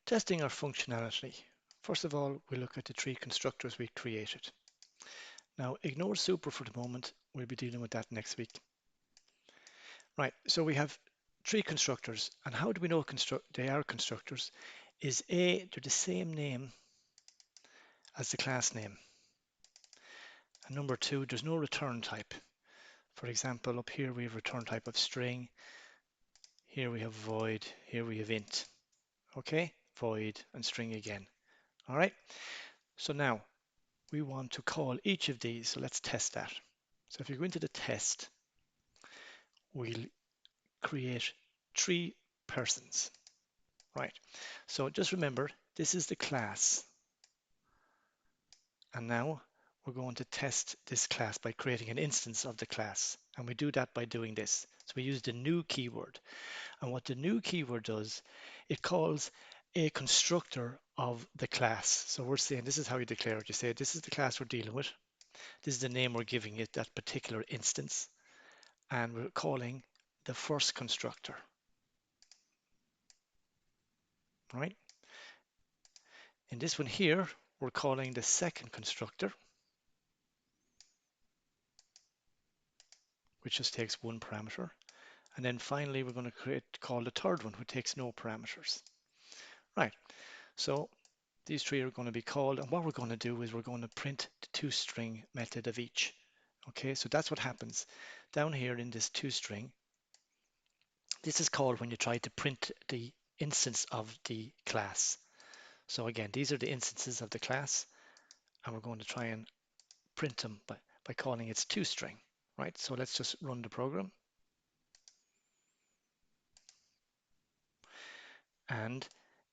Testing our functionality. First of all, we look at the three constructors we created. Now, ignore super for the moment. We'll be dealing with that next week. Right, so we have three constructors. And how do we know they are constructors? Is A, they're the same name as the class name. And number two, there's no return type. For example, up here we have return type of string. Here we have void. Here we have int. Okay, void and string again. All right, so now we want to call each of these. So let's test that. So if you go into the test, we'll create three persons. Right, so just remember, this is the class. And now we're going to test this class by creating an instance of the class. And we do that by doing this. So we use the new keyword. And what the new keyword does, it calls a constructor of the class. So we're saying this is how you declare it. You say this is the class we're dealing with. This is the name we're giving it, that particular instance. And we're calling the first constructor. Right? In this one here, we're calling the second constructor, which just takes one parameter. And then finally, we're going to call the third one, which takes no parameters. Right, so these three are going to be called, and what we're going to do is we're going to print the toString method of each. Okay, so that's what happens down here in this toString. This is called when you try to print the instance of the class. So again, these are the instances of the class, and we're going to try and print them by calling its toString. Right, so let's just run the program. And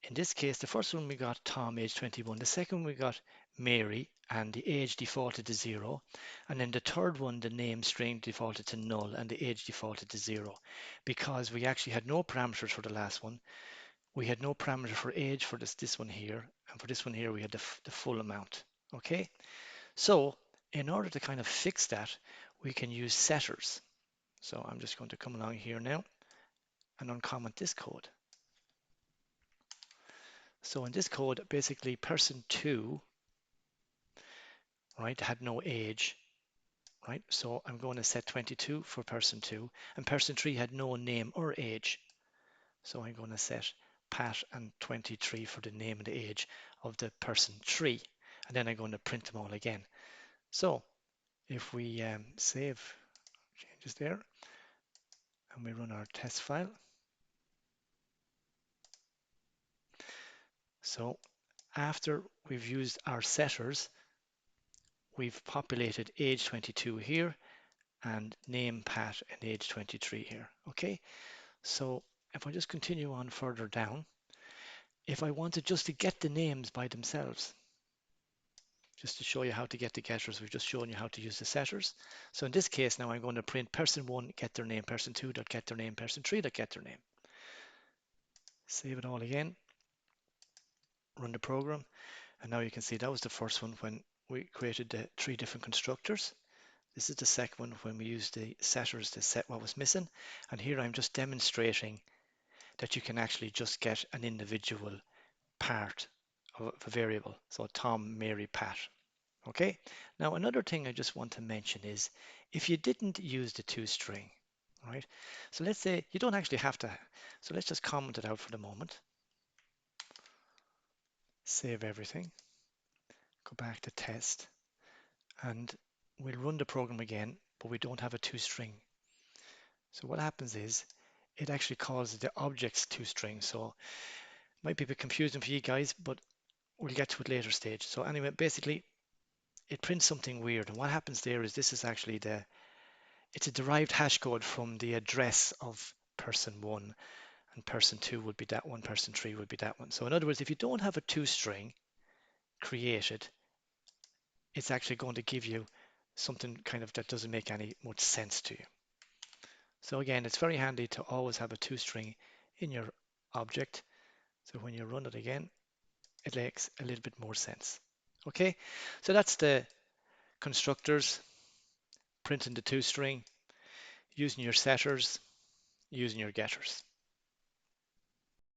in this case, the first one we got Tom, age 21. The second one we got Mary, and the age defaulted to 0. And then the third one, the name string defaulted to null, and the age defaulted to 0. Because we actually had no parameters for the last one. We had no parameter for age for this one here. And for this one here, we had the full amount. Okay? So in order to kind of fix that, we can use setters. So I'm just going to come along here now and uncomment this code. So in this code, basically person 2, right, had no age, right? So I'm going to set 22 for person 2, and person 3 had no name or age. So I'm going to set Pat and 23 for the name and the age of the person 3, and then I'm going to print them all again. So if we save changes there, and we run our test file. So after we've used our setters, we've populated age 22 here and name Pat and age 23 here. Okay, so if I just continue on further down, if I wanted just to get the names by themselves, just to show you how to get the getters, we've just shown you how to use the setters. So in this case now I'm going to print person 1 get their name, person 2 get their name, person 3 get their name. Save it all again, run the program, and now you can see that was the first one when we created the 3 different constructors. This is the second one when we used the setters to set what was missing. And here I'm just demonstrating that you can actually just get an individual part of a variable. So Tom, Mary, Pat. Okay. Now another thing I just want to mention is if you didn't use the toString, right? So let's say you don't actually have to. So let's just comment it out for the moment. Save everything. Go back to test, and we'll run the program again, but we don't have a toString. So what happens is it actually calls the objects toString. So it might be a bit confusing for you guys, but we'll get to it later stage. So anyway, basically it prints something weird. And what happens there is this is actually it's a derived hash code from the address of person 1, and person 2 would be that one, person 3 would be that one. So in other words, if you don't have a toString created, it's actually going to give you something kind of that doesn't make any much sense to you. So again, it's very handy to always have a toString in your object. So when you run it again, it makes a little bit more sense. Okay, so that's the constructors, printing the toString, using your setters, using your getters.